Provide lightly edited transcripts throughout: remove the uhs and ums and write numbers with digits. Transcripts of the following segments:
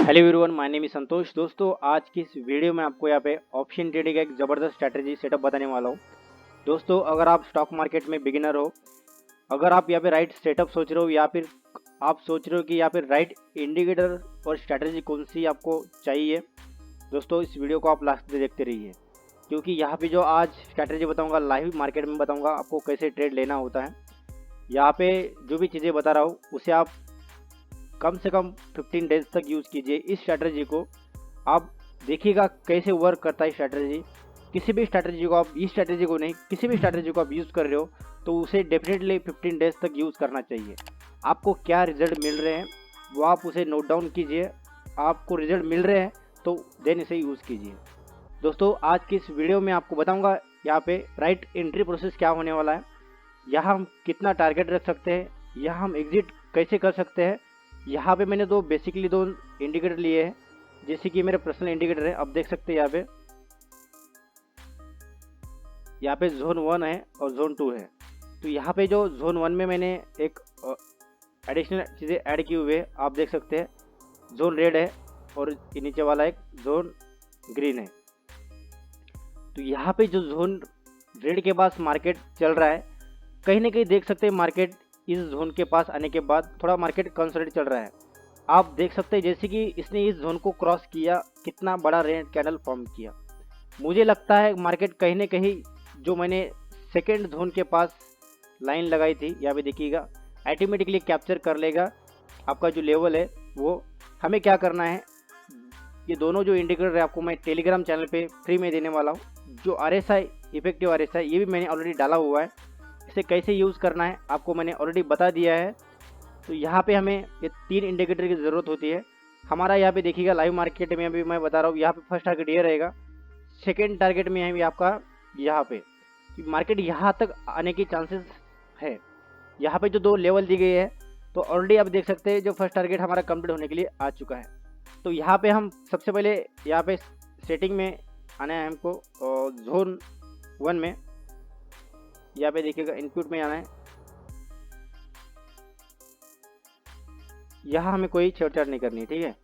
Hello everyone, my name is Santosh. दोस्तों, आज की इस वीडियो में आपको यहाँ पे ऑप्शन ट्रेडिंग का एक ज़बरदस्त स्ट्रैटेजी सेटअप बताने वाला हूँ। दोस्तों, अगर आप स्टॉक मार्केट में बिगिनर हो, अगर आप यहाँ पे राइट सेटअप सोच रहे हो या फिर आप सोच रहे हो कि यहाँ पे राइट इंडिकेटर और स्ट्रैटेजी कौन सी आपको चाहिए, दोस्तों इस वीडियो को आप लास्ट तक देखते रहिए, क्योंकि यहाँ पे जो आज स्ट्रैटेजी बताऊँगा लाइव मार्केट में बताऊँगा आपको कैसे ट्रेड लेना होता है। यहाँ पे जो भी चीज़ें बता रहा हूँ उसे आप कम से कम 15 डेज तक यूज़ कीजिए। इस स्ट्रैटेजी को आप देखिएगा कैसे वर्क करता है स्ट्रैटेजी। किसी भी स्ट्रैटेजी को आप, इस स्ट्रैटेजी को नहीं, किसी भी स्ट्रैटेजी को आप यूज़ कर रहे हो तो उसे डेफिनेटली 15 डेज तक यूज़ करना चाहिए। आपको क्या रिजल्ट मिल रहे हैं वो आप उसे नोट डाउन कीजिए। आपको रिजल्ट मिल रहे हैं तो देन इसे यूज़ कीजिए। दोस्तों, आज की इस वीडियो में आपको बताऊँगा यहाँ पे राइट एंट्री प्रोसेस क्या होने वाला है, यहाँ हम कितना टारगेट रख सकते हैं, यहाँ हम एग्जिट कैसे कर सकते हैं। यहाँ पे मैंने बेसिकली दो इंडिकेटर लिए हैं, जैसे कि मेरे पर्सनल इंडिकेटर है। आप देख सकते हैं यहाँ पे जोन 1 है और जोन 2 है। तो यहाँ पे जो जोन 1 में मैंने एक एडिशनल चीज़ें ऐड की हुई है, आप देख सकते हैं जोन रेड है और नीचे वाला एक जोन ग्रीन है। तो यहाँ पे जो जोन रेड के पास मार्केट चल रहा है, कहीं ना कहीं देख सकते हैं मार्केट इस जोन के पास आने के बाद थोड़ा मार्केट कंसोलिडेट चल रहा है। आप देख सकते हैं जैसे कि इसने इस जोन को क्रॉस किया, कितना बड़ा रेड कैंडल फॉर्म किया। मुझे लगता है मार्केट कहीं ना कहीं जो मैंने सेकेंड जोन के पास लाइन लगाई थी, यहाँ पे देखिएगा ऑटोमेटिकली कैप्चर कर लेगा आपका जो लेवल है वो। हमें क्या करना है, ये दोनों जो इंडिकेटर है आपको मैं टेलीग्राम चैनल पे फ्री में देने वाला हूँ। जो RSI, इफेक्टिव RSI, ये भी मैंने ऑलरेडी डाला हुआ है। इसे कैसे यूज़ करना है आपको मैंने ऑलरेडी बता दिया है। तो यहाँ पे हमें ये 3 इंडिकेटर की ज़रूरत होती है। हमारा यहाँ पे देखिएगा लाइव मार्केट में अभी मैं बता रहा हूँ, यहाँ पे फर्स्ट टारगेट ये रहेगा, सेकेंड टारगेट में है आपका यहाँ पे। मार्केट यहाँ तक आने की चांसेस है। यहाँ पे जो 2 लेवल दी गई है, तो ऑलरेडी आप देख सकते हैं जो फर्स्ट टारगेट हमारा कंप्लीट होने के लिए आ चुका है। तो यहाँ पे हम सबसे पहले यहाँ पे सेटिंग में आना है हमको, जोन 1 में यहाँ पे देखिएगा इनपुट में आना है। यहाँ हमें कोई छेड़छाड़ नहीं करनी है, ठीक है।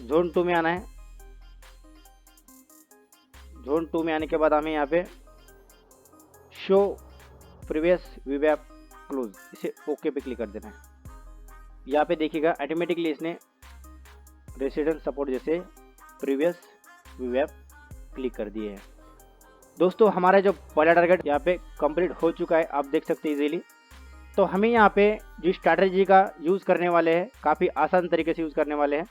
जोन 2 में आना है। जोन 2 में आने के बाद हमें यहाँ पे शो प्रीवियस वीवैप क्लोज, इसे ओके पे क्लिक कर देना है। यहाँ पे देखिएगा ऑटोमेटिकली इसने रेसिडेंट सपोर्ट जैसे प्रीवियस वीवैप क्लिक कर दिए हैं। दोस्तों, हमारा जो पहला टारगेट यहाँ पे कंप्लीट हो चुका है, आप देख सकते हैं इजीली। तो हमें यहाँ पे जो स्ट्रैटेजी का यूज़ करने वाले हैं, काफ़ी आसान तरीके से यूज़ करने वाले हैं।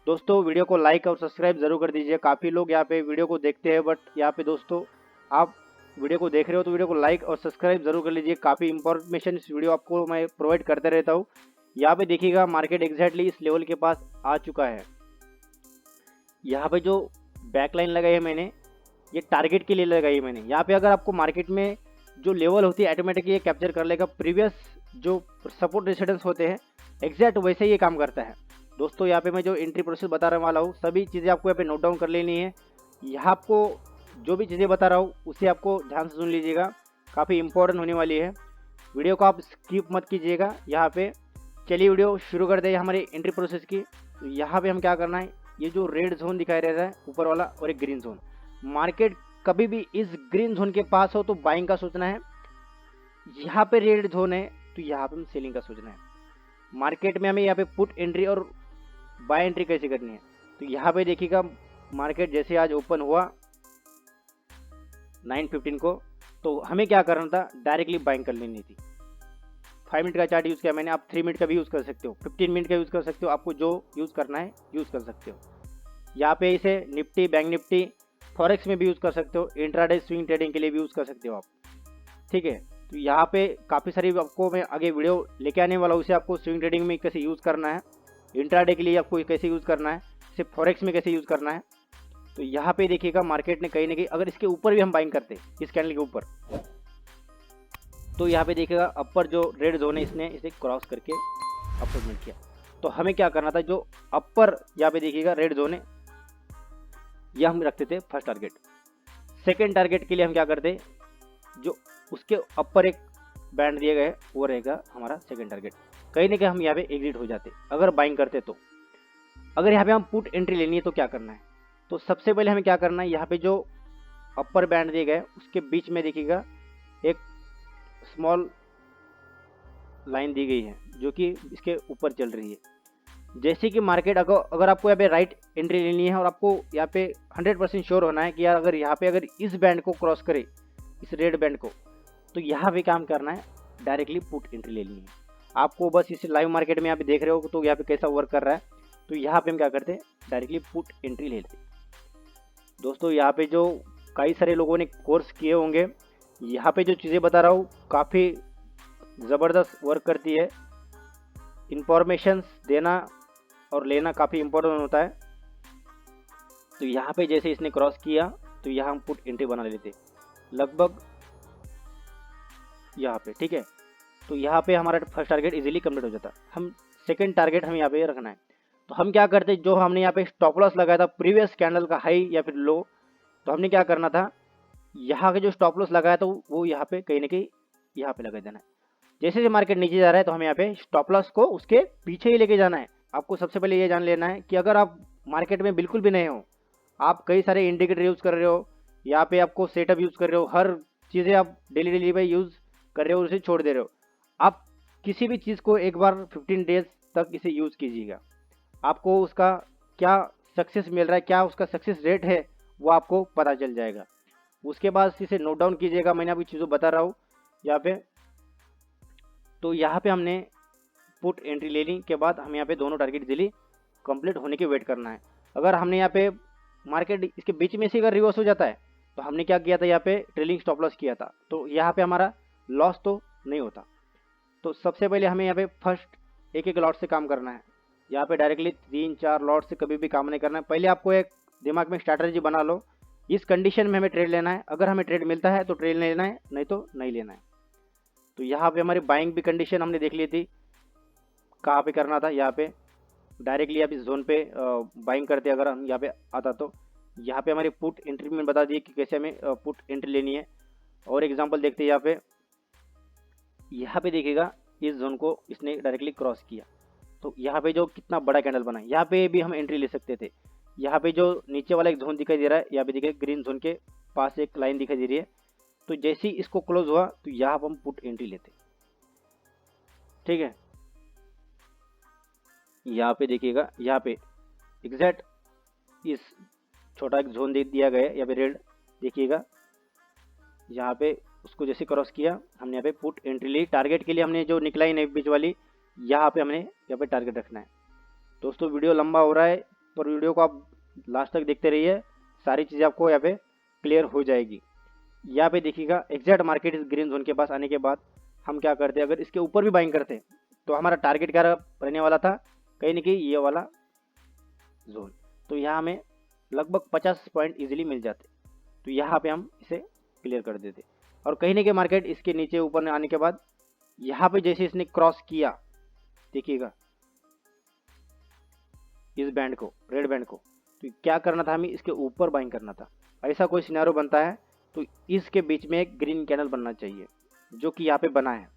दोस्तों, वीडियो को लाइक और सब्सक्राइब ज़रूर कर दीजिए। काफ़ी लोग यहाँ पे वीडियो को देखते हैं, बट यहाँ पे दोस्तों आप वीडियो को देख रहे हो तो वीडियो को लाइक और सब्सक्राइब ज़रूर कर लीजिए। काफ़ी इंफॉर्मेशन इस वीडियो आपको मैं प्रोवाइड करते रहता हूँ। यहाँ पे देखिएगा मार्केट एग्जैक्टली इस लेवल के पास आ चुका है। यहाँ पे जो बैकलाइन लगाई है मैंने, ये टारगेट के लिए लगाई है मैंने। यहाँ पे अगर आपको मार्केट में जो लेवल होती है ऑटोमेटिकली ये कैप्चर कर लेगा। प्रीवियस जो सपोर्ट रेसिस्टेंस होते हैं एग्जैक्ट वैसे ही ये काम करता है। दोस्तों, यहाँ पे मैं जो एंट्री प्रोसेस बता रहा वाला हूँ, सभी चीज़ें आपको यहाँ पे नोट डाउन कर लेनी है। यहाँ आपको जो भी चीज़ें बता रहा हूँ उसे आपको ध्यान से सुन लीजिएगा, काफ़ी इंपॉर्टेंट होने वाली है। वीडियो को आप स्किप मत कीजिएगा। यहाँ पे चलिए वीडियो शुरू कर दे हमारी एंट्री प्रोसेस की। तो यहाँ पे हम क्या करना है, ये जो रेड जोन दिखाई दे रहा है ऊपर वाला और एक ग्रीन जोन, मार्केट कभी भी इस ग्रीन जोन के पास हो तो बाइंग का सोचना है। यहाँ पे रेड जोन है तो यहाँ पे हम सेलिंग का सोचना है। मार्केट में हमें यहाँ पे पुट एंट्री और बाय एंट्री कैसे करनी है, तो यहाँ पे देखिएगा मार्केट जैसे आज ओपन हुआ 9:15 को, तो हमें क्या करना था, डायरेक्टली बाइंग कर लेनी थी। 5 मिनट का चार्ट यूज़ किया मैंने, आप 3 मिनट का भी यूज़ कर सकते हो, 15 मिनट का यूज़ कर सकते हो, आपको जो यूज़ करना है यूज़ कर सकते हो। यहाँ पे इसे निफ्टी, बैंक निफ्टी, फॉरेक्स में भी यूज़ कर सकते हो, इंट्राडे स्विंग ट्रेडिंग के लिए भी यूज़ कर सकते हो आप, ठीक है। तो यहाँ पे काफ़ी सारी आपको मैं आगे वीडियो लेके आने वाला हूँ, उसे आपको स्विंग ट्रेडिंग में कैसे यूज़ करना है, इंट्राडे के लिए आपको कैसे यूज़ करना है, इसे फॉरेक्स में कैसे यूज़ करना है। तो यहाँ पे देखिएगा मार्केट ने कहीं ना कहीं अगर इसके ऊपर भी हम बाइंग करते इस कैंडल के ऊपर, तो यहाँ पे देखिएगा अपर जो रेड जोन है इसने इसे क्रॉस करके अपर मूवमेंट किया। तो हमें क्या करना था, जो अपर यहाँ पे देखिएगा रेड जोन है, यह हम रखते थे फर्स्ट टारगेट। सेकेंड टारगेट के लिए हम क्या करते, जो उसके अपर एक बैंड दिए गए वो रहेगा हमारा सेकेंड टारगेट। कहीं ना कहीं हम यहाँ पे एग्जिट हो जाते अगर बाइंग करते। तो अगर यहाँ पे हम पुट एंट्री लेनी है तो क्या करना है, तो सबसे पहले हमें क्या करना है, यहाँ पे जो अपर बैंड दिए गए उसके बीच में देखिएगा एक स्मॉल लाइन दी गई है जो कि इसके ऊपर चल रही है। जैसे कि मार्केट अगर आपको यहाँ पे राइट एंट्री लेनी है और आपको यहाँ पे 100% श्योर होना है कि यार अगर यहाँ पे अगर इस बैंड को क्रॉस करे, इस रेड बैंड को, तो यहाँ पे काम करना है, डायरेक्टली पुट एंट्री लेनी है आपको। बस इस लाइव मार्केट में यहाँ पे देख रहे हो तो यहाँ पे कैसा वर्क कर रहा है, तो यहाँ पे हम क्या करते हैं, डायरेक्टली पुट एंट्री ले लेते। दोस्तों यहाँ पे जो कई सारे लोगों ने कोर्स किए होंगे, यहाँ पे जो चीज़ें बता रहा हूँ काफ़ी ज़बरदस्त वर्क करती है। इंफॉर्मेशन देना और लेना काफ़ी इम्पोर्टेंट होता है। तो यहाँ पे जैसे इसने क्रॉस किया तो यहाँ हम पुट एंट्री बना लेते लगभग यहाँ पे, ठीक है। तो यहाँ पे हमारा फर्स्ट टारगेट इजीली कंप्लीट हो जाता। हम सेकंड टारगेट हमें यहाँ पे रखना है, तो हम क्या करते, जो हमने यहाँ पे स्टॉप लॉस लगाया था प्रीवियस कैंडल का हाई या फिर लो, तो हमने क्या करना था, यहाँ के जो स्टॉप लॉस लगाया था वो यहाँ पे कहीं ना कहीं यहाँ पे लगा देना है। जैसे जैसे मार्केट नीचे जा रहा है तो हमें यहाँ पे स्टॉप लॉस को उसके पीछे ही लेके जाना है। आपको सबसे पहले ये जान लेना है कि अगर आप मार्केट में बिल्कुल भी नए हो, आप कई सारे इंडिकेटर यूज़ कर रहे हो, यहाँ पे आपको सेटअप यूज़ कर रहे हो, हर चीज़ें आप डेली पे यूज़ कर रहे हो और उसे छोड़ दे रहे हो, आप किसी भी चीज़ को एक बार 15 डेज तक इसे यूज़ कीजिएगा। आपको उसका क्या सक्सेस मिल रहा है, क्या उसका सक्सेस रेट है, वो आपको पता चल जाएगा। उसके बाद इसे नोट डाउन कीजिएगा, मैंने अभी चीज़ों बता रहा हूँ यहाँ पे। तो यहाँ पे हमने पुट एंट्री लेने के बाद हम यहाँ पे दोनों टारगेट इजीली कंप्लीट होने की वेट करना है। अगर हमने यहाँ पे मार्केट इसके बीच में से अगर रिवर्स हो जाता है तो हमने क्या किया था, यहाँ पे ट्रेलिंग स्टॉप लॉस किया था, तो यहाँ पे हमारा लॉस तो नहीं होता। तो सबसे पहले हमें यहाँ पे फर्स्ट एक लॉट से काम करना है। यहाँ पे डायरेक्टली 3-4 लॉट से कभी भी काम नहीं करना है। पहले आपको एक दिमाग में स्ट्रैटेजी बना लो, इस कंडीशन में हमें ट्रेड लेना है, अगर हमें ट्रेड मिलता है तो ट्रेड लेना है, नहीं तो नहीं लेना है। तो यहाँ पे हमारी बाइंग भी कंडीशन हमने देख ली थी, कहाँ पे करना था। यहाँ पे डायरेक्टली आप इस जोन पे बाइंग करते अगर हम यहाँ पे आता, तो यहाँ पे हमारी पुट एंट्री में बता दिए कि कैसे हमें पुट एंट्री लेनी है। और एग्जांपल देखते हैं यहाँ पे देखिएगा इस जोन को इसने डायरेक्टली क्रॉस किया, तो यहाँ पे जो कितना बड़ा कैंडल बना, यहाँ पे भी हम एंट्री ले सकते थे। यहाँ पे जो नीचे वाला एक जोन दिखाई दे रहा है, यहाँ पे देखिए ग्रीन जोन के पास एक लाइन दिखाई दे रही है, तो जैसे ही इसको क्लोज हुआ तो यहाँ पर हम पुट एंट्री लेते, ठीक है। यहाँ पे देखिएगा, यहाँ पे एग्जैक्ट इस छोटा एक जोन दे दिया गया है, यहाँ पे रेड देखिएगा, यहाँ पे उसको जैसे क्रॉस किया हमने यहाँ पे पुट एंट्री ली। टारगेट के लिए हमने जो निकला ही नहीं बीच वाली, यहाँ पे हमने यहाँ पे टारगेट रखना है। दोस्तों वीडियो लंबा हो रहा है, पर वीडियो को आप लास्ट तक देखते रहिए, सारी चीज़ें आपको यहाँ पे क्लियर हो जाएगी। यहाँ पे देखिएगा एग्जैक्ट मार्केट इस ग्रीन जोन के पास आने के बाद हम क्या करते, अगर इसके ऊपर भी बाइंग करते तो हमारा टारगेट क्या रहने वाला था, कहीं ना कहीं ये वाला जोन। तो यहाँ हमें लगभग 50 पॉइंट इजीली मिल जाते, तो यहाँ पे हम इसे क्लियर कर देते। और कहीं ना कहीं मार्केट इसके नीचे ऊपर आने के बाद यहाँ पे जैसे इसने क्रॉस किया, देखिएगा इस बैंड को, रेड बैंड को, तो क्या करना था, हमें इसके ऊपर बाइंग करना था। ऐसा कोई सिनेरियो बनता है तो इसके बीच में एक ग्रीन कैंडल बनना चाहिए, जो कि यहाँ पे बना है।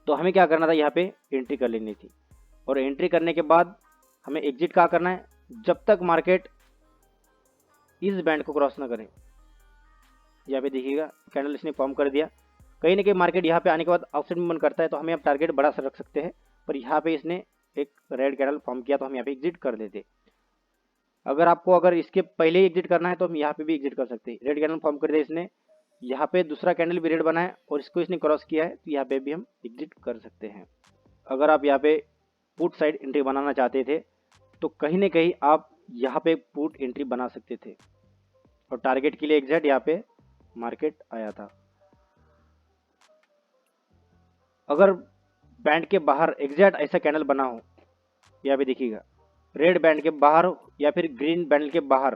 तो हमें क्या करना था, यहाँ पे एंट्री कर लेनी थी, और एंट्री करने के बाद हमें एग्जिट क्या करना है, जब तक मार्केट इस बैंड को क्रॉस ना करे। यहाँ पे देखिएगा कैंडल इसने फॉर्म कर दिया, कहीं ना कहीं मार्केट यहाँ पे आने के बाद ऑप्शन में मन करता है तो हमें अब टारगेट बड़ा सा रख सकते हैं, पर यहाँ पे इसने एक रेड कैंडल फॉर्म किया तो हम यहाँ पे एग्जिट कर देते। अगर इसके पहले ही एग्जिट करना है तो हम यहाँ पे भी एग्जिट कर सकते हैं। रेड कैंडल फॉर्म कर दिया इसने, यहाँ पे दूसरा कैंडल भी रेड बना है और इसको इसने क्रॉस किया है, तो यहाँ पे भी हम एग्जिट कर सकते हैं। अगर आप यहाँ पे पुट साइड एंट्री बनाना चाहते थे तो कहीं ना कहीं आप यहाँ पे पुट एंट्री बना सकते थे, और टारगेट के लिए एग्जैक्ट यहाँ पे मार्केट आया था। अगर बैंड के बाहर एग्जैक्ट ऐसा कैंडल बना हो, यहाँ पे देखिएगा रेड बैंड के बाहर या फिर ग्रीन बैंड के बाहर,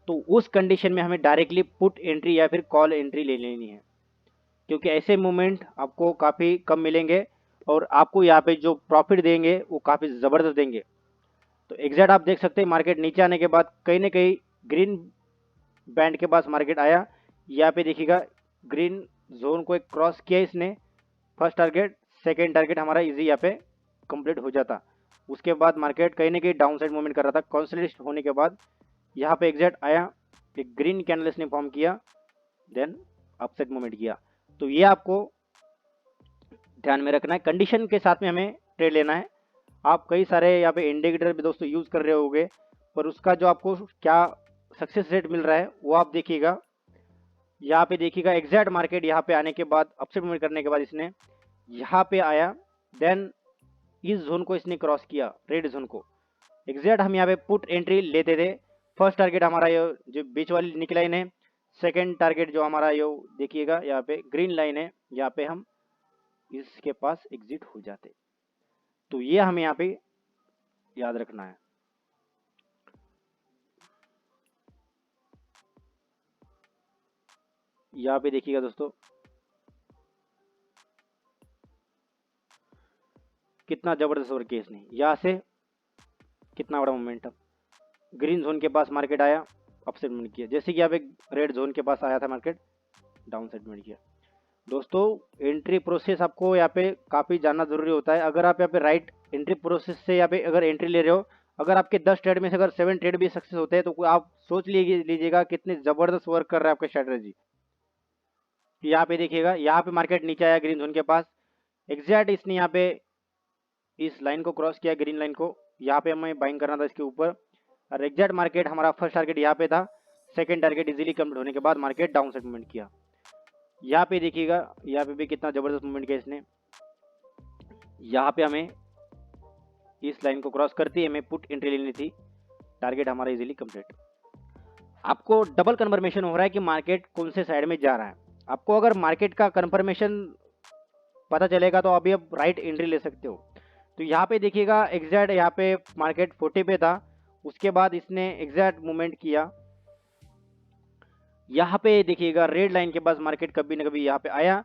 तो उस कंडीशन में हमें डायरेक्टली पुट एंट्री या फिर कॉल एंट्री ले लेनी है, क्योंकि ऐसे मूवमेंट आपको काफ़ी कम मिलेंगे और आपको यहाँ पे जो प्रॉफिट देंगे वो काफ़ी ज़बरदस्त देंगे। तो एग्जैक्ट आप देख सकते हैं मार्केट नीचे आने के बाद कहीं ना कहीं ग्रीन बैंड के पास मार्केट आया, यहाँ पे देखिएगा ग्रीन जोन को एक क्रॉस किया इसने, फर्स्ट टारगेट सेकेंड टारगेट हमारा इजी यहाँ पे कंप्लीट हो जाता। उसके बाद मार्केट कहीं ना कहीं डाउन साइड मूवमेंट कर रहा था। कंसोलिडेशन होने के बाद यहाँ पे एग्जैक्ट आया, एक ग्रीन कैंडल इसने फॉर्म किया, देन अपसाइड मूवमेंट किया। तो ये आपको ध्यान में रखना है, कंडीशन के साथ में हमें ट्रेड लेना है। आप कई सारे यहाँ पे इंडिकेटर भी दोस्तों यूज कर रहे होगे, पर उसका जो आपको क्या सक्सेस रेट मिल रहा है वो आप देखिएगा। यहाँ पे देखिएगा एग्जैक्ट मार्केट यहाँ पे आने के बाद अपसाइड मूवमेंट करने के बाद इसने यहाँ पे आया, देन इस जोन को इसने क्रॉस किया, रेड जोन को। एग्जैक्ट हम यहाँ पे पुट एंट्री लेते थे। फर्स्ट टारगेट हमारा ये जो बीच वाली निकल लाइन है, सेकंड टारगेट जो हमारा ये देखिएगा यहाँ पे ग्रीन लाइन है, यहाँ पे हम इसके पास एग्जिट हो जाते। तो ये हमें यहाँ पे याद रखना है। यहाँ पे देखिएगा दोस्तों कितना जबरदस्त ओवर किया इसने, यहाँ से कितना बड़ा मोमेंटम। ग्रीन जोन के पास मार्केट आया, अपसाइड मूवमेंट किया, जैसे कि यहाँ पे रेड जोन के पास आया था मार्केट, डाउन साइड मूवमेंट किया। दोस्तों एंट्री प्रोसेस आपको यहाँ पे काफ़ी जानना जरूरी होता है। अगर आप यहाँ पे राइट एंट्री प्रोसेस से यहाँ पे अगर एंट्री ले रहे हो, अगर आपके 10 ट्रेड में से अगर 7 ट्रेड भी सक्सेस होते हैं तो आप सोच लीजिएगा कितनी ज़बरदस्त वर्क कर रहा है आपका स्ट्रैटेजी। यहाँ पे देखिएगा, यहाँ पे मार्केट नीचे आया ग्रीन जोन के पास, एग्जैक्ट इसने यहाँ पे इस लाइन को क्रॉस किया, ग्रीन लाइन को। यहाँ पे हमें बाइंग करना था इसके ऊपर, और एग्जैक्ट मार्केट हमारा फर्स्ट टारगेट यहाँ पे था, सेकंड टारगेट इजीली कंप्लीट होने के बाद मार्केट डाउन साइड मूवमेंट किया। यहाँ पे देखिएगा, यहाँ पे भी कितना जबरदस्त मूवमेंट किया इसने। यहाँ पे हमें इस लाइन को क्रॉस करती है, हमें पुट एंट्री लेनी थी, टारगेट हमारा इजीली कंप्लीट। आपको डबल कंफर्मेशन हो रहा है कि मार्केट कौन से साइड में जा रहा है। आपको अगर मार्केट का कंफर्मेशन पता चलेगा तो अभी आप राइट एंट्री ले सकते हो। तो यहाँ पे देखिएगा एग्जैक्ट यहाँ पे मार्केट 40 पे था, उसके बाद इसने एग्जैक्ट मूवमेंट किया। यहाँ पे देखिएगा रेड लाइन के पास मार्केट कभी ना कभी यहाँ पे आया,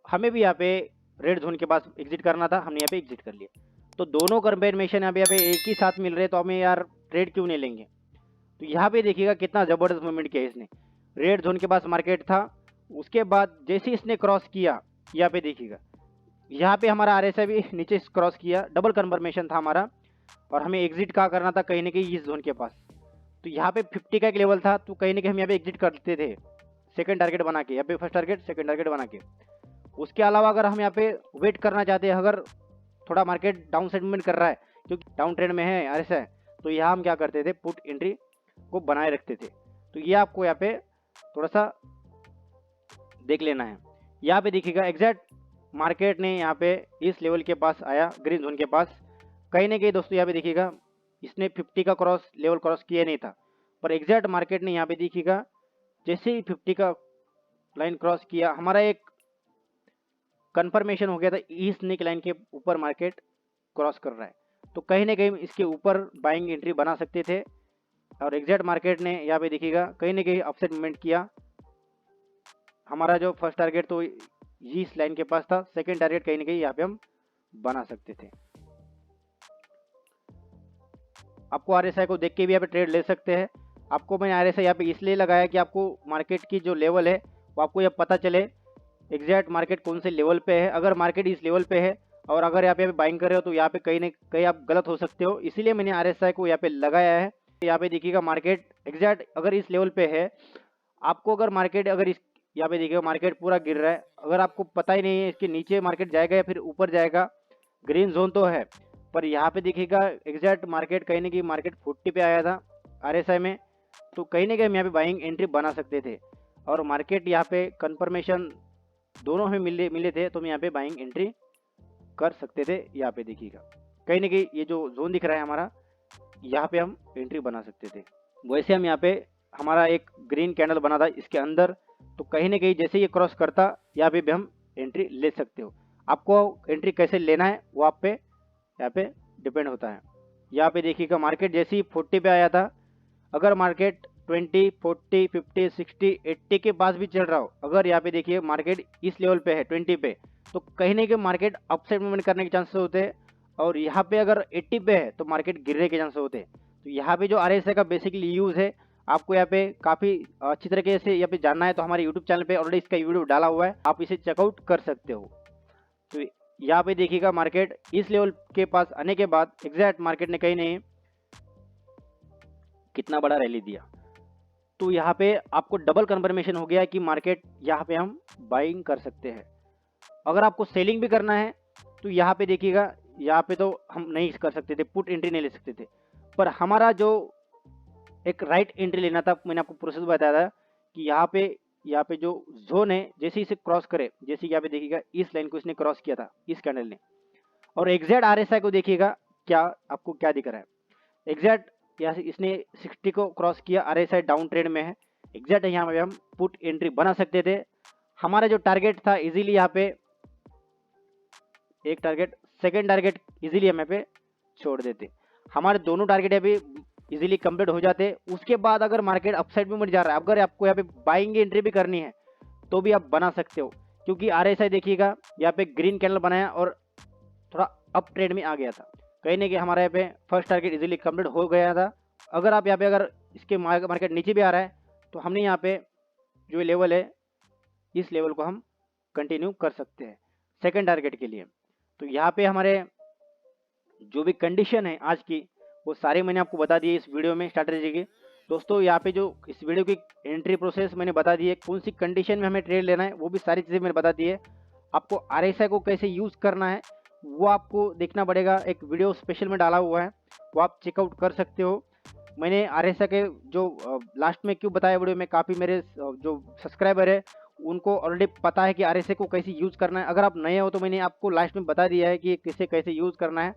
हमें भी यहाँ पे रेड जोन के पास एग्जिट करना था, हमने यहाँ पे एग्जिट कर लिया। तो दोनों कंफर्मेशन यहाँ पे एक ही साथ मिल रहे, तो हमें यार ट्रेड क्यों नहीं लेंगे। तो यहाँ पे देखिएगा कितना जबरदस्त मूवमेंट किया इसने। रेड जोन के पास मार्केट था, उसके बाद जैसे इसने क्रॉस किया, यहाँ पे देखिएगा यहाँ पे हमारा RSI भी नीचे क्रॉस किया, डबल कंफर्मेशन था हमारा, और हमें एग्जिट कहाँ करना था, कहीं ना कहीं इस जोन के पास। तो यहाँ पे 50 का एक लेवल था, तो कहीं ना कहीं हम यहाँ पे एग्जिट करते थे, सेकंड टारगेट बना के, यहाँ पे फर्स्ट टारगेट सेकंड टारगेट बना के। उसके अलावा अगर हम यहाँ पे वेट करना चाहते हैं, अगर थोड़ा मार्केट डाउन साइड मूवमेंट कर रहा है क्योंकि डाउन ट्रेंड में है RSI, तो यहाँ हम क्या करते थे, पुट एंट्री को बनाए रखते थे। तो ये आपको यहाँ पे थोड़ा सा देख लेना है। यहाँ पे देखिएगा एग्जैक्ट मार्केट ने यहाँ पे इस लेवल के पास आया, ग्रीन जोन के पास, कहीं ना कहीं दोस्तों यहाँ पे देखिएगा इसने 50 का क्रॉस लेवल क्रॉस किया नहीं था, पर एग्जैक्ट मार्केट ने यहाँ पे देखिएगा जैसे ही 50 का लाइन क्रॉस किया, हमारा एक कंफर्मेशन हो गया था इस नेक लाइन के ऊपर मार्केट क्रॉस कर रहा है। तो कहीं ना कहीं इसके ऊपर बाइंग एंट्री बना सकते थे, और एग्जैक्ट मार्केट ने यहाँ पे देखिएगा कहीं ना कहीं अपसाइड मूवमेंट किया। हमारा जो फर्स्ट टारगेट तो इस लाइन के पास था, सेकंड टारगेट कहीं ना कहीं यहाँ पे हम बना सकते थे। आपको RSI को देख के भी यहाँ पे ट्रेड ले सकते हैं। आपको मैंने RSI यहाँ पे इसलिए लगाया कि आपको मार्केट की जो लेवल है वो आपको यह पता चले एग्जैक्ट मार्केट कौन से लेवल पे है। अगर मार्केट इस लेवल पे है और अगर यहाँ पे बाइंग कर रहे हो तो यहाँ पे कहीं ना कहीं आप गलत हो सकते हो, इसीलिए मैंने RSI को यहाँ पे लगाया है। यहाँ पे देखिएगा मार्केट एग्जैक्ट अगर इस लेवल पे है, आपको अगर मार्केट अगर इस यहाँ पे देखिएगा मार्केट पूरा गिर रहा है, अगर आपको पता ही नहीं है इसके नीचे मार्केट जाएगा या फिर ऊपर जाएगा, ग्रीन जोन तो है, पर यहाँ पे देखिएगा एग्जैक्ट मार्केट कहीं ना कहीं मार्केट 40 पे आया था RSI में, तो कहीं ना कहीं हम यहाँ पे बाइंग एंट्री बना सकते थे, और मार्केट यहाँ पे कंफर्मेशन दोनों हमें मिले थे, तो हम यहाँ पे बाइंग एंट्री कर सकते थे। यहाँ पे देखिएगा कहीं ना कहीं ये जो जोन दिख रहा है हमारा, यहाँ पे हम एंट्री बना सकते थे। वैसे हम यहाँ पे हमारा एक ग्रीन कैंडल बना था इसके अंदर, तो कहीं ना कहीं जैसे ये क्रॉस करता यहाँ पे भी हम एंट्री ले सकते हो। आपको एंट्री कैसे लेना है वो आप पे यहाँ पे डिपेंड होता है। यहाँ पे देखिएगा मार्केट जैसे ही 40 पे आया था, अगर मार्केट 20, 40, 50, 60, 80 के पास भी चल रहा हो, अगर यहाँ पे देखिए मार्केट इस लेवल पे है 20 पे, तो कहीं ना कहीं मार्केट अपसाइड मूवमेंट करने के चांसेस होते हैं, और यहाँ पे अगर 80 पे है तो मार्केट गिरने के चांसेस होते हैं। तो यहाँ पे जो RSI का बेसिकली यूज़ है, आपको यहाँ पे काफ़ी अच्छी तरीके से यहाँ पे जानना है तो हमारे YouTube चैनल पे ऑलरेडी इसका वीडियो डाला हुआ है, आप इसे चेकआउट कर सकते हो। तो यहाँ पे देखिएगा मार्केट इस लेवल के पास आने के बाद एग्जैक्ट मार्केट ने कहीं नहीं कितना बड़ा रैली दिया। तो यहाँ पे आपको डबल कंफर्मेशन हो गया कि मार्केट यहाँ पे हम बाइंग कर सकते हैं। अगर आपको सेलिंग भी करना है तो यहाँ पे देखिएगा, यहाँ पे तो हम नहीं कर सकते थे, पुट एंट्री नहीं ले सकते थे, पर हमारा जो एक राइट एंट्री लेना था, मैंने आपको प्रोसेस बताया था कि यहाँ पे जो जोन है जैसे इसे क्रॉस करे, जैसे यहाँ पे देखिएगा इस लाइन को इसने क्रॉस किया था इस कैंडल ने, और एग्जैक्ट आरएसआई को देखिएगा क्या आपको क्या दिख रहा है। एग्जैक्ट यहाँ से इसने 60 को क्रॉस किया, आरएसआई डाउन ट्रेड में है। एग्जैक्ट यहाँ पे हम पुट एंट्री बना सकते थे। हमारा जो टारगेट था इजीली यहाँ पे एक टारगेट, सेकंड टारगेट इजीली हम यहाँ पे छोड़ देते, हमारे दोनों टारगेट यहाँ पे इजीली कंप्लीट हो जाते। उसके बाद अगर मार्केट अपसाइड में मर जा रहा है, अगर आपको यहाँ पे बाइंग एंट्री भी करनी है तो भी आप बना सकते हो, क्योंकि आरएसआई देखिएगा यहाँ पे ग्रीन कैंडल बनाया और थोड़ा अप ट्रेड में आ गया था। कहीं ना कहीं हमारा यहाँ पे फर्स्ट टारगेट इजीली कंप्लीट हो गया था। अगर आप यहाँ पे अगर इसके मार्केट नीचे भी आ रहा है तो हमने यहाँ पे जो लेवल है इस लेवल को हम कंटिन्यू कर सकते हैं सेकंड टारगेट के लिए। तो यहाँ पे हमारे जो भी कंडीशन है आज की वो सारे मैंने आपको बता दिए इस वीडियो में स्ट्रैटेजी की। दोस्तों यहाँ पे जो इस वीडियो की एंट्री प्रोसेस मैंने बता दी है, कौन सी कंडीशन में हमें ट्रेड लेना है वो भी सारी चीज़ें मैंने बता दी है। आपको आरएसआई को कैसे यूज़ करना है वो आपको देखना पड़ेगा, एक वीडियो स्पेशल में डाला हुआ है वो आप चेकआउट कर सकते हो। मैंने आरएसआई के जो लास्ट में क्यों बताया वीडियो में, काफ़ी मेरे जो सब्सक्राइबर है उनको ऑलरेडी पता है कि आरएसआई को कैसे यूज़ करना है। अगर आप नए हो तो मैंने आपको लास्ट में बता दिया है कि किसे कैसे यूज़ करना है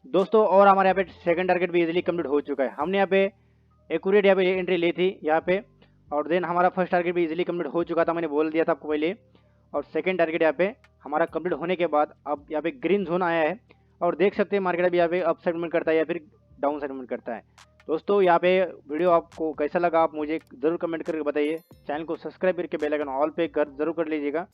दोस्तों। और हमारे यहाँ पे सेकंड टारगेट भी इजीली कंप्लीट हो चुका है। हमने यहाँ पे एक्यूरेट यहाँ पे एंट्री ली थी यहाँ पे, और देन हमारा फर्स्ट टारगेट भी इजीली कंप्लीट हो चुका था, मैंने बोल दिया था आपको पहले। और सेकंड टारगेट यहाँ पे हमारा कंप्लीट होने के बाद अब यहाँ पे ग्रीन जोन आया है और देख सकते हैं मार्केट अभी यहाँ पे अप साइड मूवमेंट करता है या फिर डाउन साइड मूवमेंट करता है। दोस्तों यहाँ पे वीडियो आपको कैसा लगा आप मुझे ज़रूर कमेंट करके बताइए। चैनल को सब्सक्राइब करके बेल आइकन ऑल पे जरूर कर लीजिएगा।